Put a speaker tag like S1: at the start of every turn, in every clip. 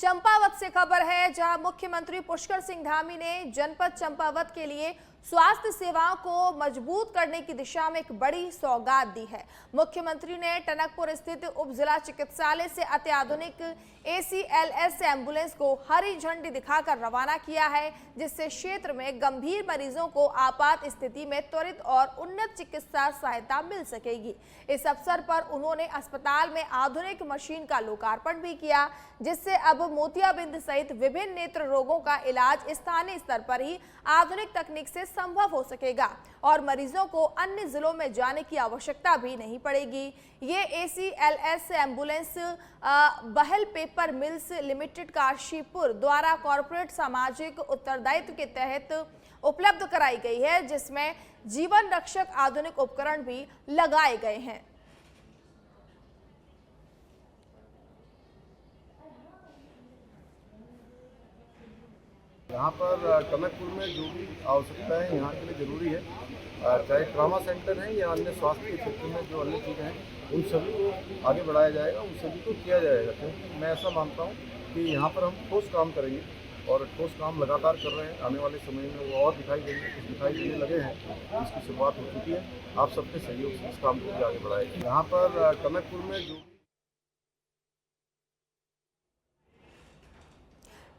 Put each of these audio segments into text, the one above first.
S1: चंपावत से खबर है, जहां मुख्यमंत्री पुष्कर सिंह धामी ने जनपद चंपावत के लिए स्वास्थ्य सेवाओं को मजबूत करने की दिशा में एक बड़ी सौगात दी है। मुख्यमंत्री ने टनकपुर स्थित उप जिला चिकित्सालय से अत्याधुनिक ACLS एम्बुलेंस को हरी झंडी दिखाकर रवाना किया है, जिससे क्षेत्र में गंभीर मरीजों को आपात स्थिति में त्वरित और उन्नत चिकित्सा सहायता मिल सकेगी। इस अवसर पर उन्होंने अस्पताल में आधुनिक मशीन का लोकार्पण भी किया, जिससे अब मोतियाबिंद सहित विभिन्न नेत्र रोगों का इलाज स्थानीय स्तर पर ही आधुनिक तकनीक से संभव हो सकेगा और मरीजों को अन्य जिलों में जाने की आवश्यकता भी नहीं पड़ेगी। ये ACLS एम्बुलेंस बहल पेपर मिल्स लिमिटेड काशीपुर द्वारा कॉर्पोरेट सामाजिक उत्तरदायित्व के तहत उपलब्ध कराई गई है, जिसमें जीवन रक्षक आधुनिक उपकरण भी लगाए गए हैं।
S2: यहाँ पर टनकपुर में जो भी आवश्यकता है यहाँ के लिए ज़रूरी है, चाहे ट्रॉमा सेंटर है या अन्य स्वास्थ्य के क्षेत्र में जो अन्य चीज़ें हैं उन सभी को आगे बढ़ाया जाएगा, उन सभी को किया जाएगा। क्योंकि मैं ऐसा मानता हूँ कि यहाँ पर हम ठोस काम करेंगे और ठोस काम लगातार कर रहे हैं। आने वाले समय में वो और दिखाई देंगे, कुछ दिखाई देने लगे हैं, इसकी शुरुआत हो चुकी है। आप सबके सहयोग से इस काम को भी आगे बढ़ाएंगे। यहाँ पर टनकपुर में जो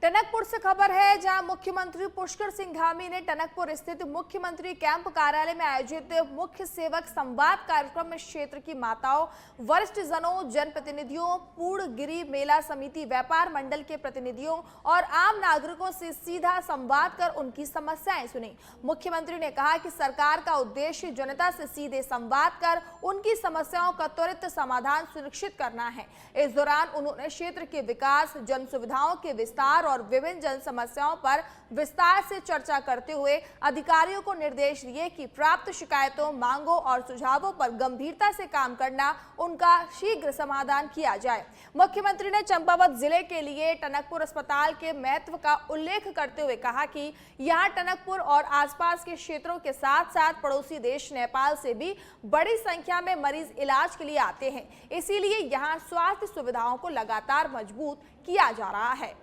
S1: टनकपुर से खबर है, जहां मुख्यमंत्री पुष्कर सिंह धामी ने टनकपुर स्थित मुख्यमंत्री कैंप कार्यालय में आयोजित मुख्य सेवक संवाद कार्यक्रम में क्षेत्र की माताओं, वरिष्ठ जनों, जनप्रतिनिधियों, पूर्णगिरी मेला समिति, व्यापार मंडल के प्रतिनिधियों और आम नागरिकों से सीधा संवाद कर उनकी समस्याएं सुनी। मुख्यमंत्री ने कहा कि सरकार का उद्देश्य जनता से सीधे संवाद कर उनकी समस्याओं का त्वरित समाधान सुनिश्चित करना है। इस दौरान उन्होंने क्षेत्र के विकास, जन सुविधाओं के विस्तार और विभिन्न जन समस्याओं पर विस्तार से चर्चा करते हुए अधिकारियों को निर्देश दिए कि प्राप्त शिकायतों, मांगों और सुझावों पर गंभीरता से काम करना, उनका शीघ्र समाधान किया जाए। मुख्यमंत्री ने चंपावत जिले के लिए टनकपुर अस्पताल के महत्व का उल्लेख करते हुए कहा कि यहां टनकपुर और आसपास के क्षेत्रों के साथ साथ पड़ोसी देश नेपाल से भी बड़ी संख्या में मरीज इलाज के लिए आते हैं, इसीलिए यहां स्वास्थ्य सुविधाओं को लगातार मजबूत किया जा रहा है।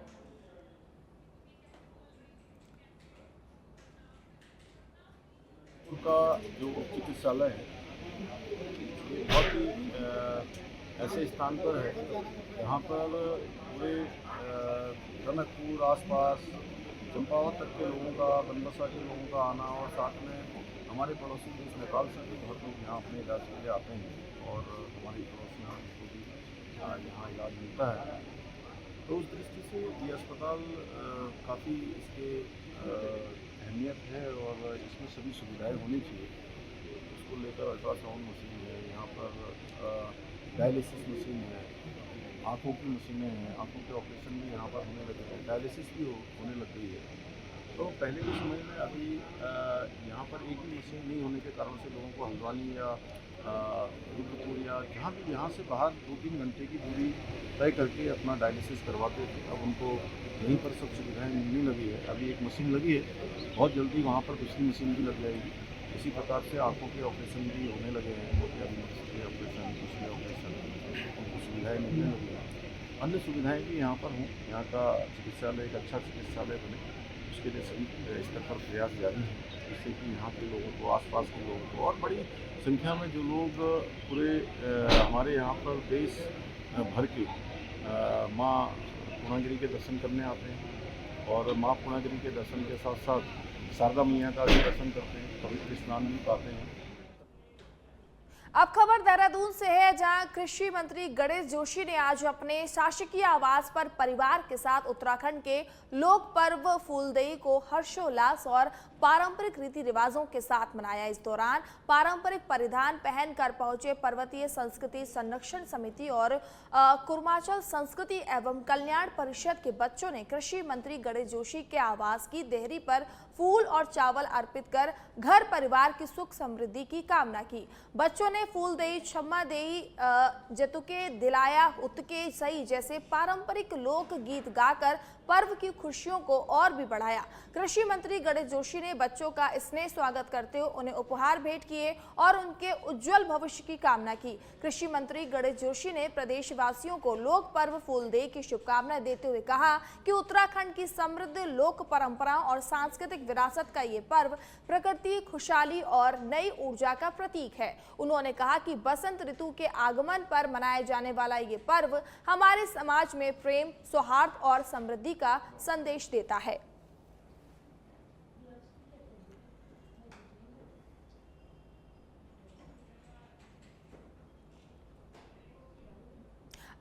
S2: उनका जो चिकित्सालय है बहुत ही ऐसे स्थान पर है जहाँ पर पूरे टनकपुर आसपास चंपावत तक के लोगों का, बनबसा के लोगों का आना और साथ में हमारे पड़ोसी देश नेपाल से भी बहुत लोग यहाँ अपने इलाज के लिए आते हैं और हमारी पड़ोसियों को भी यहाँ इलाज मिलता है। तो उस दृष्टि से ये अस्पताल काफ़ी इसके अहमियत है और इसमें सभी सुविधाएं होनी चाहिए। उसको लेकर अल्ट्रासाउंड मशीन है, यहाँ पर डायलिसिस मशीन है, आँखों की मशीनें हैं, आँखों के ऑपरेशन भी यहाँ पर होने लगे हैं, डायलिसिस भी होने लग गई है। तो पहले के समय में अभी यहाँ पर एक ही मशीन नहीं होने के कारण से लोगों को हल्द्वानी या रुद्रपुर या जहाँ भी यहाँ से बाहर 2-3 घंटे की दूरी तय करके अपना डायलिसिस करवाते थे। अब उनको यहीं पर सब सुविधाएँ मिलने लगी है। अभी एक मशीन लगी है, बहुत जल्दी वहाँ पर दूसरी मशीन भी लग जाएगी। इसी प्रकार से आँखों के ऑपरेशन भी होने लगे हैं, मोतियाबिंद के ऑपरेशन, दूसरे ऑपरेशन, उनको सुविधाएँ मिलने लगी हैं। अन्य सुविधाएँ भी यहाँ पर हों, यहाँ का चिकित्सालय एक अच्छा चिकित्सालय बने, उसके लिए सभी स्तर पर प्रयास जारी है, जिससे कि यहाँ के लोगों को, आसपास के लोगों को और बड़ी संख्या में जो लोग पूरे हमारे यहाँ पर देश भर के माँ पूर्णागिरी के दर्शन करने आते हैं और माँ पूर्णागिरी के दर्शन के साथ साथ शारदा मैया का भी दर्शन करते हैं, पवित्र स्नान भी पाते हैं।
S1: अब खबर देहरादून से है, जहां कृषि मंत्री गणेश जोशी ने आज अपने शासकीय आवास पर परिवार के साथ उत्तराखंड के लोक पर्व फूलदेई को हर्षोल्लास और पारंपरिक रीति रिवाजों के साथ मनाया। इस दौरान पारंपरिक परिधान पहनकर पहुंचे पर्वतीय संस्कृति संरक्षण समिति और कुर्माचल संस्कृति एवं कल्याण परिषद के बच्चों ने कृषि मंत्री गणेश जोशी के आवास की देहरी पर फूल और चावल अर्पित कर घर परिवार की सुख समृद्धि की कामना की। बच्चों ने फूलदेई छम्मा देई जतुके दिलाया उतके सही जैसे पारंपरिक लोक गीत गाकर पर्व की खुशियों को और भी बढ़ाया। कृषि मंत्री गणेश जोशी ने बच्चों का स्नेह स्वागत करते हुए उन्हें उपहार भेंट किए और उनके उज्जवल भविष्य की कामना की। कृषि मंत्री गणेश जोशी ने प्रदेशवासियों को लोक पर्व फूलदेई की शुभकामनाएं देते हुए कहा कि उत्तराखंड की समृद्ध लोक परंपराओं और सांस्कृतिक विरासत का ये पर्व प्रकृति, खुशहाली और नई ऊर्जा का प्रतीक है। उन्होंने कहा कि बसंत ऋतु के आगमन पर मनाया जाने वाला ये पर्व हमारे समाज में प्रेम, सौहार्द और समृद्धि का संदेश देता है।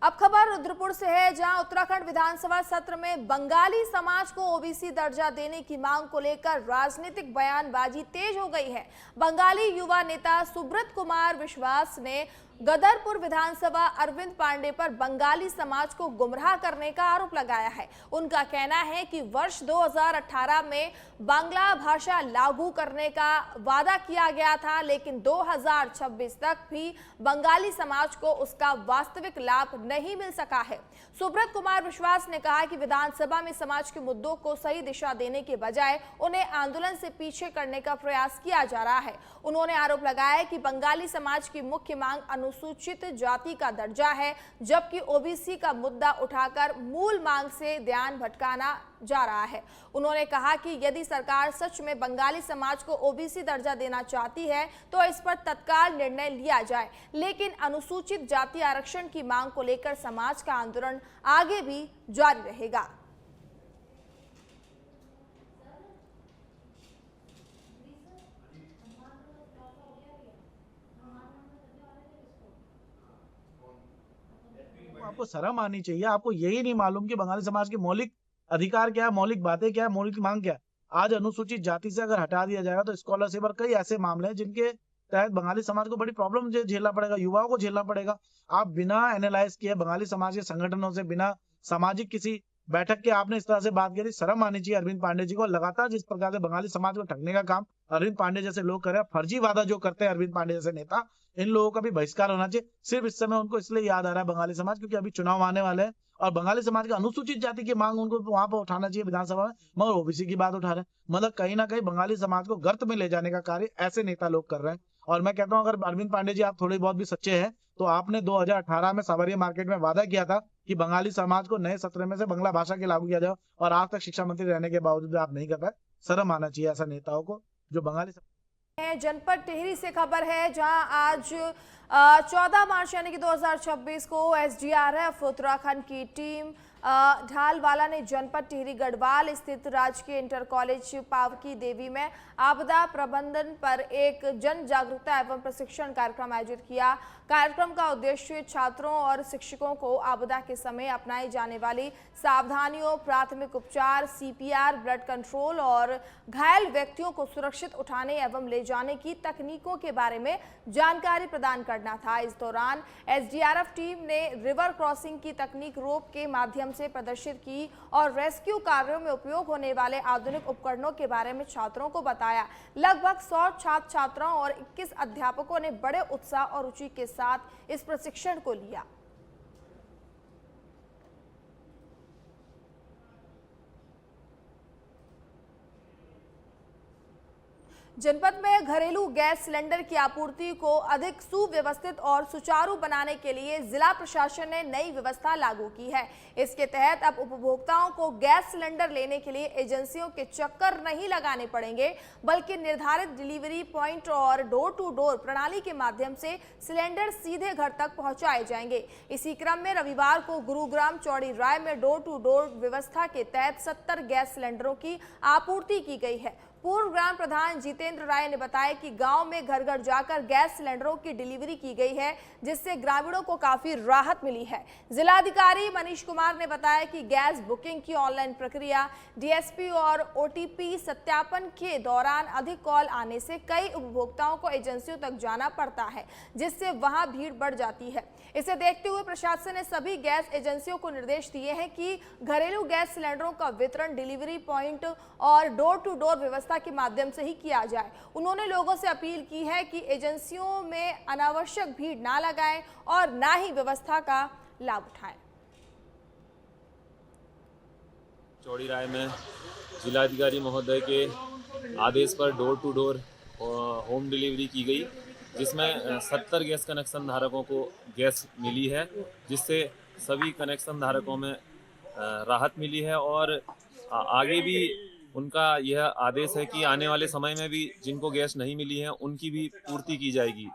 S1: अब खबर रुद्रपुर से है, जहां उत्तराखंड विधानसभा सत्र में बंगाली समाज को ओबीसी दर्जा देने की मांग को लेकर राजनीतिक बयानबाजी तेज हो गई है। बंगाली युवा नेता सुब्रत कुमार विश्वास ने गदरपुर विधानसभा अरविंद पांडे पर बंगाली समाज को गुमराह करने का आरोप लगाया है। उनका कहना है कि वर्ष 2018 में बांग्ला भाषा लागू करने का वादा किया गया था, लेकिन 2026 तक भी बंगाली समाज को उसका वास्तविक लाभ नहीं मिल सका है। सुब्रत कुमार विश्वास ने कहा कि विधानसभा में समाज के मुद्दों को सही दिशा देने के बजाय उन्हें आंदोलन से पीछे करने का प्रयास किया जा रहा है। उन्होंने आरोप लगाया कि बंगाली समाज की मुख्य मांग अनुसूचित जाति का दर्जा है, जबकि ओबीसी का मुद्दा उठाकर मूल मांग से ध्यान भटकाना जा रहा है। उन्होंने कहा कि यदि सरकार सच में बंगाली समाज को ओबीसी दर्जा देना चाहती है तो इस पर तत्काल निर्णय लिया जाए, लेकिन अनुसूचित जाति आरक्षण की मांग को लेकर समाज का आंदोलन आगे भी जारी रहेगा।
S3: आपको शर्म आनी चाहिए। आपको यही नहीं मालूम कि बंगाली समाज के मौलिक अधिकार क्या है, मौलिक बातें क्या है, मौलिक मांग क्या है। आज अनुसूचित जाति से अगर हटा दिया जाएगा तो स्कॉलरशिप और कई ऐसे मामले हैं जिनके तहत बंगाली समाज को बड़ी प्रॉब्लम झेलना पड़ेगा, युवाओं को झेलना पड़ेगा। आप बिना एनालाइज किए बंगाली समाज के संगठनों से, बिना सामाजिक किसी बैठक के आपने इस तरह से बात करी। शर्म आनी चाहिए अरविंद पांडे जी को। लगातार जिस प्रकार से बंगाली समाज को ठगने का काम अरविंद पांडे जैसे लोग कर रहे हैं, फर्जी वादा जो करते हैं अरविंद पांडे जैसे नेता, इन लोगों का भी बहिष्कार होना चाहिए। सिर्फ इस समय उनको इसलिए याद आ रहा है बंगाली समाज क्योंकि अभी चुनाव आने वाले हैं और बंगाली समाज के अनुसूचित जाति की मांग उनको वहां पर उठाना चाहिए विधानसभा में, मगर ओबीसी की बात उठा रहे हैं। मतलब कहीं ना कहीं बंगाली समाज को गर्त में ले जाने का कार्य ऐसे नेता लोग कर रहे हैं। और मैं कहता हूं अगर अरविंद पांडे जी आप थोड़े बहुत भी सच्चे हैं तो आपने 2018 में सावरिया मार्केट में वादा किया था कि बंगाली समाज को नए सत्र में से बांग्ला भाषा के लागू किया जाए, और आज तक शिक्षा मंत्री रहने के बावजूद आप नहीं कर पाए। शर्म आना चाहिए ऐसा नेताओं को जो बंगाली
S1: जनपद टिहरी से खबर है, जहां आज 14 मार्च यानी कि 2026 को एसडीआरएफ उत्तराखंड की टीम ढालवाला ने जनपद टिहरी गढ़वाल स्थित राजकीय इंटर कॉलेज पावकी देवी में आपदा प्रबंधन पर एक जन जागरूकता एवं प्रशिक्षण कार्यक्रम आयोजित किया। कार्यक्रम का उद्देश्य छात्रों और शिक्षकों को आपदा के समय अपनाई जाने वाली सावधानियों, प्राथमिक उपचार, सीपीआर, ब्लड कंट्रोल और घायल व्यक्तियों को सुरक्षित उठाने एवं ले जाने की तकनीकों के बारे में जानकारी प्रदान करना था। इस दौरान एसडीआरएफ टीम ने रिवर क्रॉसिंग की तकनीक रोप के माध्यम से प्रदर्शित की और रेस्क्यू कार्यों में उपयोग होने वाले आधुनिक उपकरणों के बारे में छात्रों को बताया। लगभग 100 छात्र छात्राओं और 21 अध्यापकों ने बड़े उत्साह और रुचि के साथ इस प्रशिक्षण को लिया। जनपद में घरेलू गैस सिलेंडर की आपूर्ति को अधिक सुव्यवस्थित और सुचारू बनाने के लिए जिला प्रशासन ने नई व्यवस्था लागू की है। इसके तहत अब उपभोक्ताओं को गैस सिलेंडर लेने के लिए एजेंसियों के चक्कर नहीं लगाने पड़ेंगे, बल्कि निर्धारित डिलीवरी पॉइंट और डोर टू डोर प्रणाली के माध्यम से सिलेंडर सीधे घर तक पहुंचाए जाएंगे। इसी क्रम में रविवार को गुरुग्राम चौड़ी राय में डोर टू डोर व्यवस्था के तहत 70 गैस सिलेंडरों की आपूर्ति की गई है। पूर्व ग्राम प्रधान जितेंद्र राय ने बताया कि गांव में घर घर जाकर गैस सिलेंडरों की डिलीवरी की गई है, जिससे ग्रामीणों को काफी राहत मिली है। जिलाधिकारी मनीष कुमार ने बताया कि गैस बुकिंग की ऑनलाइन प्रक्रिया, डीएसपी और ओटीपी सत्यापन के दौरान अधिक कॉल आने से कई उपभोक्ताओं को एजेंसियों तक जाना पड़ता है, जिससे वहां भीड़ बढ़ जाती है। इसे देखते हुए प्रशासन ने सभी गैस एजेंसियों को निर्देश दिए हैं कि घरेलू गैस सिलेंडरों का वितरण, डिलीवरी पॉइंट और डोर टू डोर व्यवस्था व्यवस्था के माध्यम से ही किया जाए। उन्होंने लोगों से अपील की है कि एजेंसियों में अनावश्यक भीड़ ना लगाएं और ना ही व्यवस्था का लाभ उठाएं।
S4: चौड़ी राय में जिलाधिकारी महोदय के आदेश पर door to door home delivery की गई, जिसमें 70 गैस कनेक्शन धारकों को गैस मिली है, जिससे सभी कनेक्शन धारकों में राहत मिली है। और आगे भी उनका यह आदेश है कि आने वाले समय में भी जिनको गैस नहीं मिली है उनकी भी पूर्ति की जाएगी।